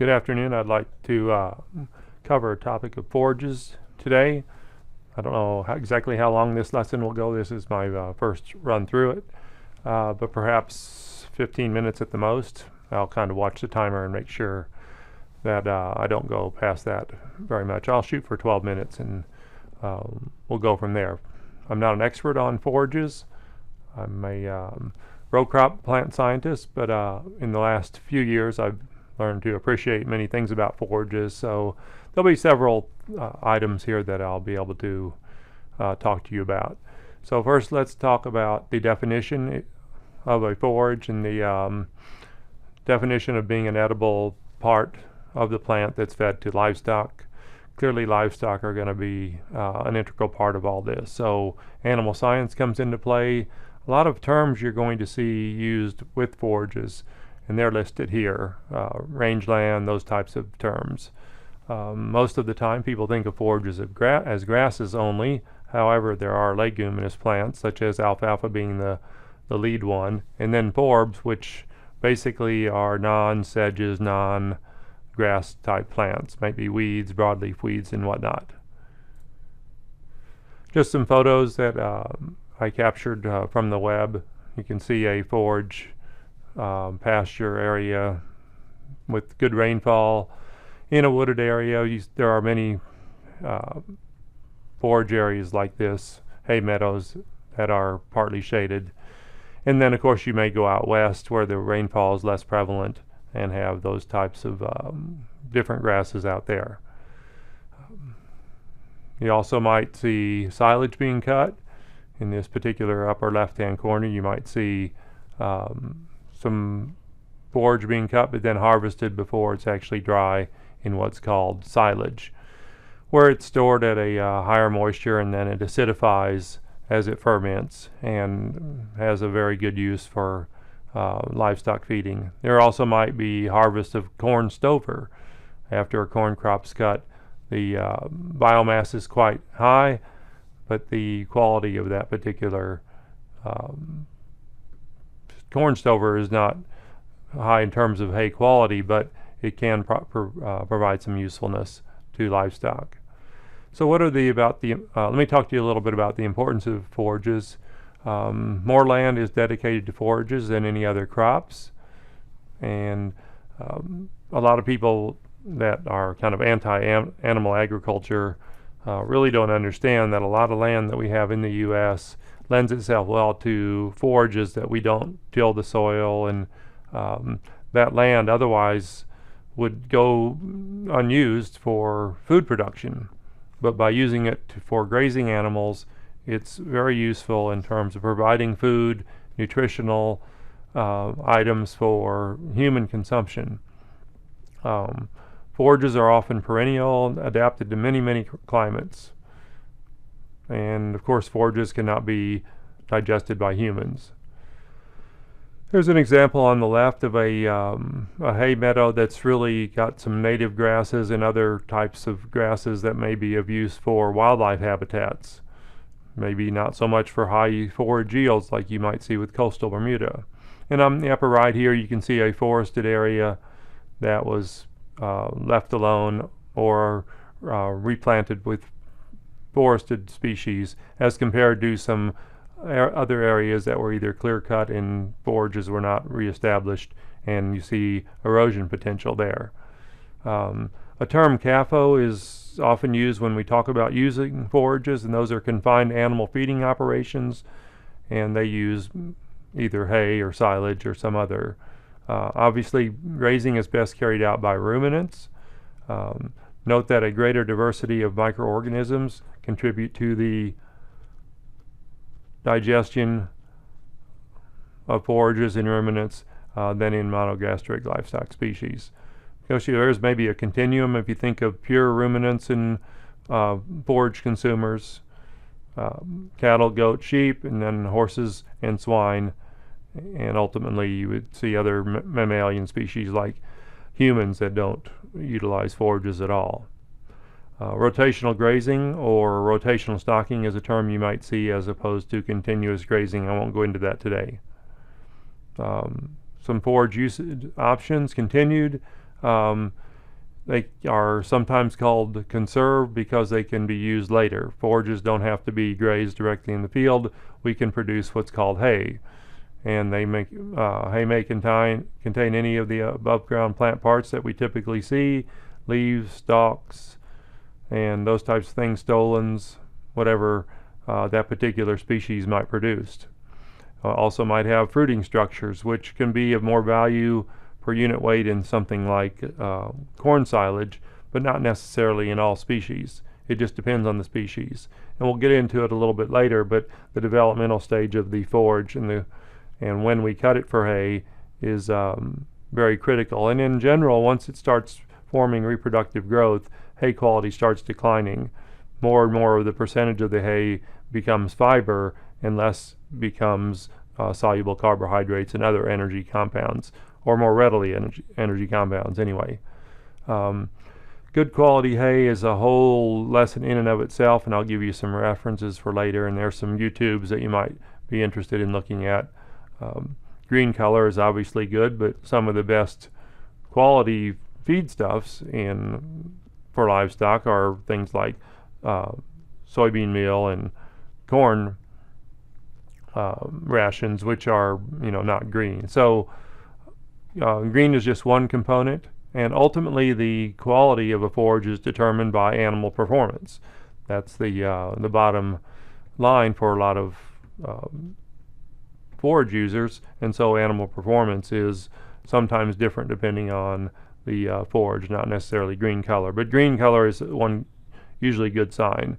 Good afternoon. I'd like to cover a topic of forages today. I don't know exactly how long this lesson will go. This is my first run through it, but perhaps 15 minutes at the most. I'll kind of watch the timer and make sure that I don't go past that very much. I'll shoot for 12 minutes and we'll go from there. I'm not an expert on forages. I'm a row crop plant scientist, but in the last few years I've learned to appreciate many things about forages, so there'll be several items here that I'll be able to talk to you about. So first, let's talk about the definition of a forage and the definition of being an edible part of the plant that's fed to livestock. Clearly livestock are going to be an integral part of all this, so animal science comes into play. A lot of terms you're going to see used with forages, and they're listed here, rangeland, those types of terms. Most of the time people think of forages as grasses only. However, there are leguminous plants, such as alfalfa being the lead one, and then forbs, which basically are non-sedges, non-grass type plants, maybe weeds, broadleaf weeds, and whatnot. Just some photos that I captured from the web. You can see a forage pasture area with good rainfall in a wooded area. There are many forage areas like this, hay meadows that are partly shaded. And then of course you may go out west where the rainfall is less prevalent and have those types of different grasses out there. You also might see silage being cut. In this particular upper left-hand corner you might see some forage being cut but then harvested before it's actually dry in what's called silage, where it's stored at a higher moisture and then it acidifies as it ferments and has a very good use for livestock feeding. There also might be harvest of corn stover. After a corn crop's cut, the biomass is quite high, but the quality of that particular corn stover is not high in terms of hay quality, but it can provide some usefulness to livestock. So what are let me talk to you a little bit about the importance of forages. More land is dedicated to forages than any other crops, and a lot of people that are kind of anti-animal agriculture really don't understand that a lot of land that we have in the U.S. lends itself well to forages that we don't till the soil, and that land otherwise would go unused for food production. But by using it for grazing animals, it's very useful in terms of providing food, nutritional items for human consumption. Forages are often perennial, adapted to many climates. And of course forages cannot be digested by humans. Here's an example on the left of a hay meadow that's really got some native grasses and other types of grasses that may be of use for wildlife habitats. Maybe not so much for high forage yields like you might see with coastal Bermuda. And on the upper right here you can see a forested area that was left alone or replanted with forested species, as compared to some other areas that were either clear cut and forages were not reestablished, and you see erosion potential there. A term CAFO is often used when we talk about using forages, and those are confined animal feeding operations, and they use either hay or silage or some other. Obviously grazing is best carried out by ruminants. Note that a greater diversity of microorganisms contribute to the digestion of forages in ruminants than in monogastric livestock species. There's maybe a continuum if you think of pure ruminants and forage consumers, cattle, goat, sheep, and then horses and swine, and ultimately you would see other mammalian species like humans that don't utilize forages at all. Rotational grazing or rotational stocking is a term you might see as opposed to continuous grazing. I won't go into that today. Some forage usage options continued. They are sometimes called conserved because they can be used later. Forages don't have to be grazed directly in the field. We can produce what's called hay. And hay may contain any of the above ground plant parts that we typically see: leaves, stalks, and those types of things, stolons, whatever that particular species might produce. Also might have fruiting structures, which can be of more value per unit weight in something like corn silage, but not necessarily in all species. It just depends on the species. And we'll get into it a little bit later, but the developmental stage of the forage and when we cut it for hay is very critical. And in general, once it starts forming reproductive growth, hay quality starts declining. More and more of the percentage of the hay becomes fiber and less becomes soluble carbohydrates and other energy compounds, or more readily energy compounds anyway. Good quality hay is a whole lesson in and of itself, and I'll give you some references for later, and there's some YouTubes that you might be interested in looking at. Green color is obviously good, but some of the best quality feedstuffs for livestock are things like soybean meal and corn rations, which are not green. So green is just one component, and ultimately the quality of a forage is determined by animal performance. That's the bottom line for a lot of forage users, and so animal performance is sometimes different depending on the forage, not necessarily green color. But green color is one usually good sign.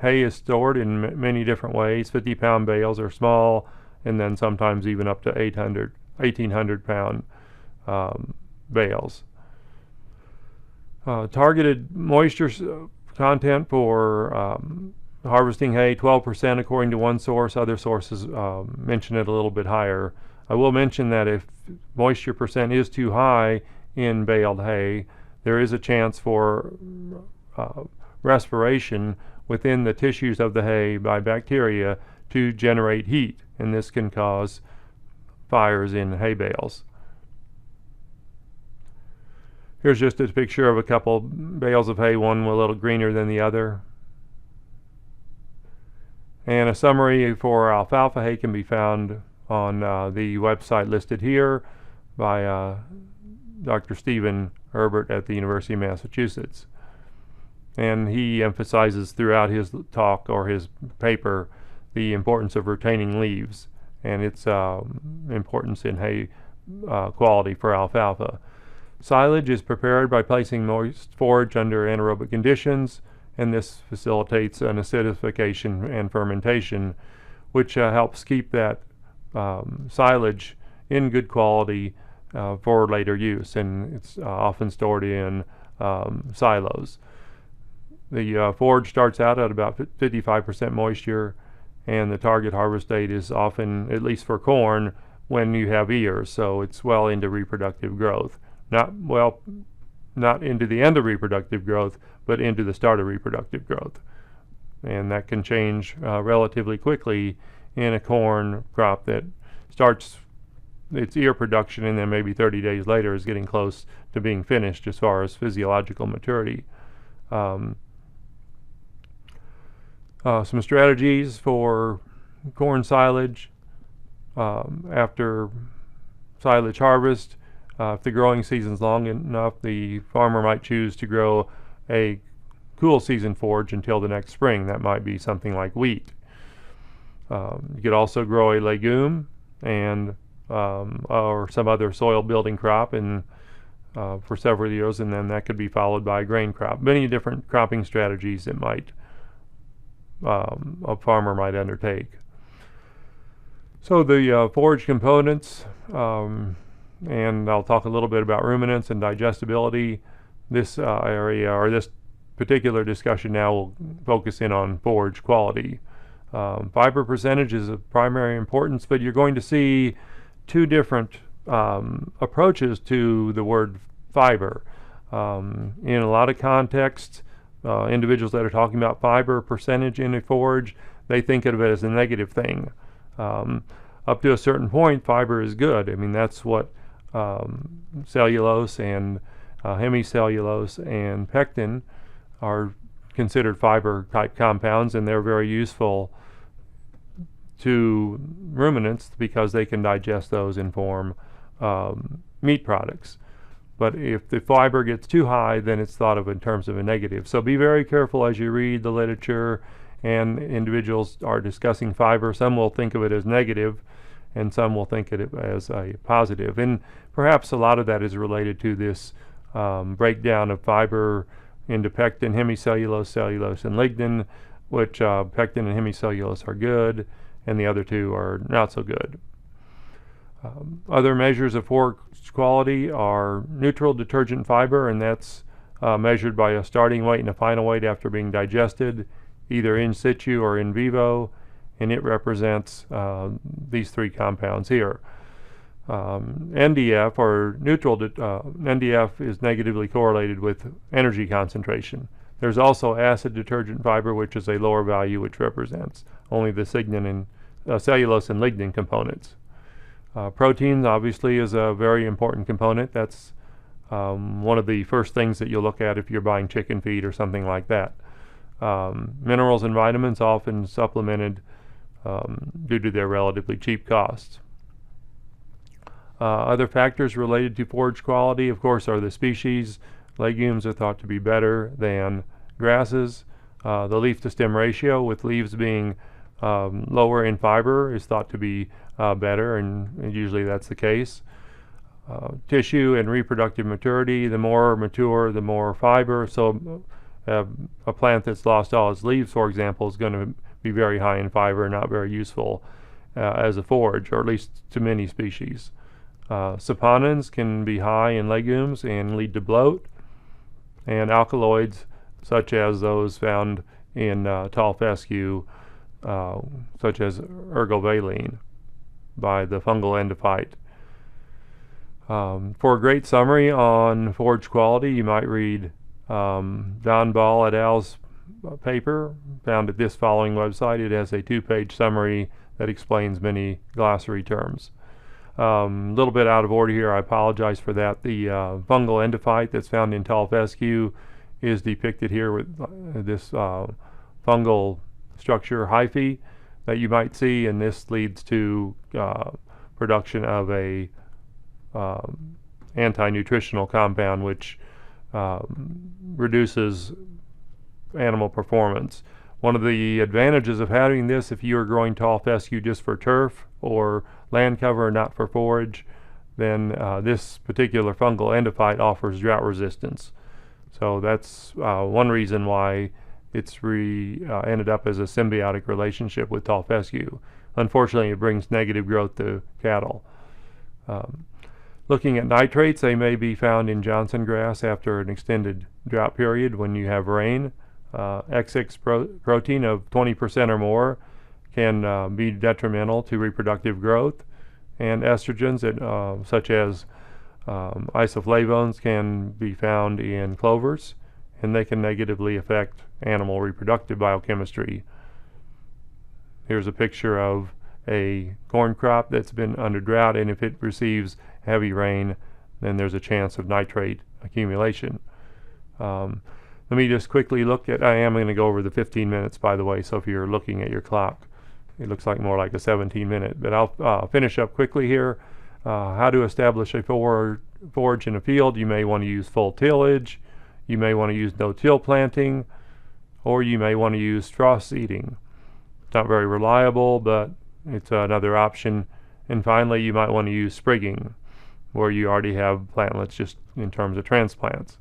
Hay is stored in many different ways. 50-pound bales are small, and then sometimes even up to 1,800-pound bales. Targeted moisture content for harvesting hay, 12% according to one source. Other sources mention it a little bit higher. I will mention that if moisture percent is too high in baled hay, there is a chance for respiration within the tissues of the hay by bacteria to generate heat, and this can cause fires in hay bales. Here's just a picture of a couple bales of hay, one a little greener than the other. And a summary for alfalfa hay can be found on the website listed here by Dr. Stephen Herbert at the University of Massachusetts. And he emphasizes throughout his talk or his paper the importance of retaining leaves and its importance in hay quality for alfalfa. Silage is prepared by placing moist forage under anaerobic conditions, and this facilitates an acidification and fermentation, which helps keep that silage in good quality for later use, and it's often stored in silos. The forage starts out at about 55% moisture, and the target harvest date is often, at least for corn, when you have ears, so it's well into reproductive growth. Not into the end of reproductive growth, but into the start of reproductive growth. And that can change relatively quickly in a corn crop that starts its ear production and then maybe 30 days later is getting close to being finished as far as physiological maturity. Some strategies for corn silage after silage harvest. If the growing season's long enough, the farmer might choose to grow a cool season forage until the next spring. That might be something like wheat. You could also grow a legume and or some other soil building crop for several years, and then that could be followed by a grain crop. Many different cropping strategies that a farmer might undertake. So the forage components, and I'll talk a little bit about ruminants and digestibility. This area, or this particular discussion now, will focus in on forage quality. Fiber percentage is of primary importance, but you're going to see two different approaches to the word fiber. In a lot of contexts, individuals that are talking about fiber percentage in a forage, they think of it as a negative thing. Up to a certain point, fiber is good. I mean, that's what cellulose and hemicellulose and pectin are considered fiber type compounds, and they're very useful to ruminants because they can digest those and form meat products. But if the fiber gets too high, then it's thought of in terms of a negative. So be very careful as you read the literature and individuals are discussing fiber. Some will think of it as negative and some will think of it as a positive. And perhaps a lot of that is related to this breakdown of fiber into pectin, hemicellulose, cellulose, and lignin, which pectin and hemicellulose are good and the other two are not so good. Other measures of forage quality are neutral detergent fiber, and that's measured by a starting weight and a final weight after being digested, either in situ or in vivo, and it represents these three compounds here. NDF, or neutral, NDF is negatively correlated with energy concentration. There's also acid detergent fiber, which is a lower value, which represents only the cellulose and lignin components. Protein obviously is a very important component. That's one of the first things that you'll look at if you're buying chicken feed or something like that. Minerals and vitamins often supplemented due to their relatively cheap costs. Other factors related to forage quality, of course, are the species. Legumes are thought to be better than grasses. The leaf-to-stem ratio, with leaves being lower in fiber, is thought to be better, and usually that's the case. Tissue and reproductive maturity, the more mature, the more fiber. So a plant that's lost all its leaves, for example, is going to be very high in fiber, not very useful as a forage, or at least to many species. Saponins can be high in legumes and lead to bloat, and alkaloids, such as those found in tall fescue, such as ergovaline by the fungal endophyte. For a great summary on forage quality, you might read Don Ball et al.'s paper found at this following website. It has a 2-page summary that explains many glossary terms. A little bit out of order here, I apologize for that. The fungal endophyte that's found in tall fescue is depicted here with this fungal structure hyphae that you might see, and this leads to production of a anti-nutritional compound which reduces animal performance. One of the advantages of having this, if you are growing tall fescue just for turf or land cover, not for forage, then this particular fungal endophyte offers drought resistance. So that's one reason why it's ended up as a symbiotic relationship with tall fescue. Unfortunately, it brings negative growth to cattle. Looking at nitrates, they may be found in Johnson grass after an extended drought period when you have rain. XX protein of 20% or more can be detrimental to reproductive growth, and estrogens such as isoflavones can be found in clovers, and they can negatively affect animal reproductive biochemistry. Here's a picture of a corn crop that's been under drought, and if it receives heavy rain, then there's a chance of nitrate accumulation. Let me just quickly look at, I am going to go over the 15 minutes, by the way, so if you're looking at your clock, it looks like more like a 17-minute, but I'll finish up quickly here. How to establish a forage in a field. You may want to use full tillage, you may want to use no-till planting, or you may want to use straw seeding. It's not very reliable, but it's another option. And finally, you might want to use sprigging, where you already have plantlets just in terms of transplants.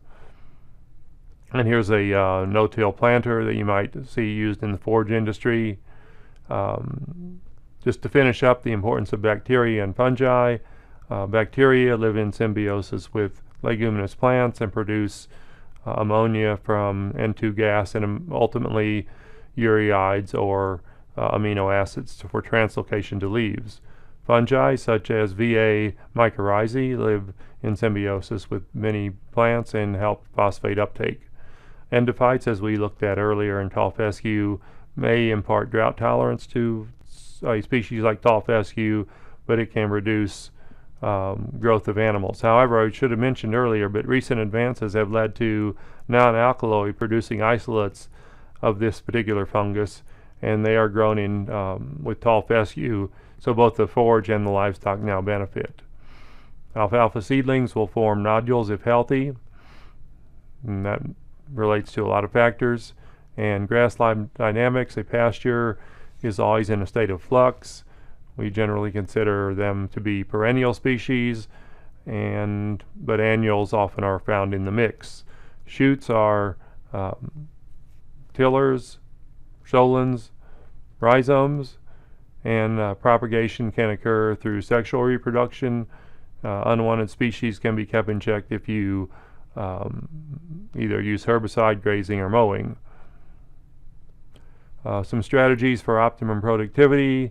And here's a no-till planter that you might see used in the forage industry. Just to finish up, the importance of bacteria and fungi. Bacteria live in symbiosis with leguminous plants and produce ammonia from N2 gas and ultimately ureides or amino acids for translocation to leaves. Fungi such as VA mycorrhizae live in symbiosis with many plants and help phosphate uptake. Endophytes, as we looked at earlier in tall fescue, may impart drought tolerance to a species like tall fescue, but it can reduce growth of animals. However, I should have mentioned earlier, but recent advances have led to non-alkaloid producing isolates of this particular fungus, and they are grown in with tall fescue, so both the forage and the livestock now benefit. Alfalfa seedlings will form nodules if healthy, and that relates to a lot of factors. And Grassland Dynamics, a pasture, is always in a state of flux. We generally consider them to be perennial species, but annuals often are found in the mix. Shoots are tillers, stolons, rhizomes, and propagation can occur through sexual reproduction. Unwanted species can be kept in check if you either use herbicide, grazing, or mowing. Some strategies for optimum productivity.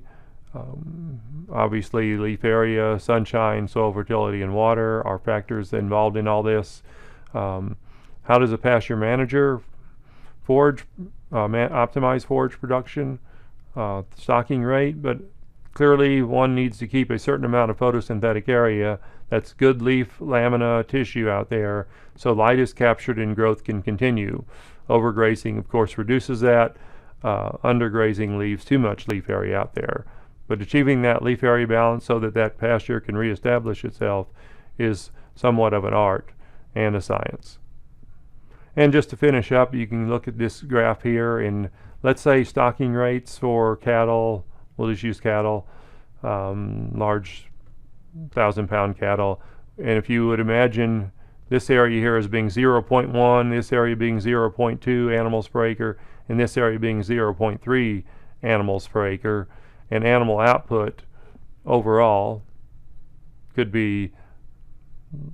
Obviously, leaf area, sunshine, soil fertility, and water are factors involved in all this. How does a pasture manager optimize forage production? Stocking rate, but clearly one needs to keep a certain amount of photosynthetic area, that's good leaf lamina tissue out there, so light is captured and growth can continue. Overgrazing, of course, reduces that. Undergrazing leaves too much leaf area out there. But achieving that leaf area balance so that that pasture can reestablish itself is somewhat of an art and a science. And just to finish up, you can look at this graph here, and let's say stocking rates for cattle, we'll just use cattle, large 1,000-pound cattle. And if you would imagine this area here as being 0.1, this area being 0.2 animals per acre, and this area being 0.3 animals per acre, and animal output overall could be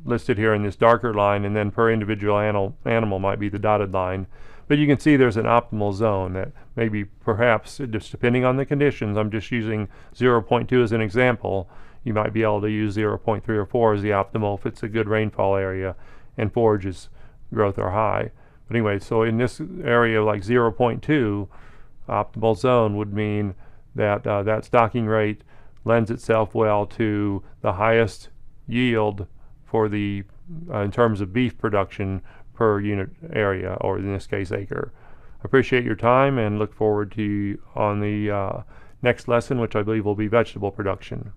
listed here in this darker line, and then per individual animal might be the dotted line. But you can see there's an optimal zone that maybe perhaps, just depending on the conditions, I'm just using 0.2 as an example, you might be able to use 0.3 or 4 as the optimal if it's a good rainfall area and forages growth are high. But anyway, so in this area like 0.2, optimal zone would mean that that stocking rate lends itself well to the highest yield for the in terms of beef production per unit area, or in this case acre. Appreciate your time and look forward to you on the next lesson, which I believe will be vegetable production.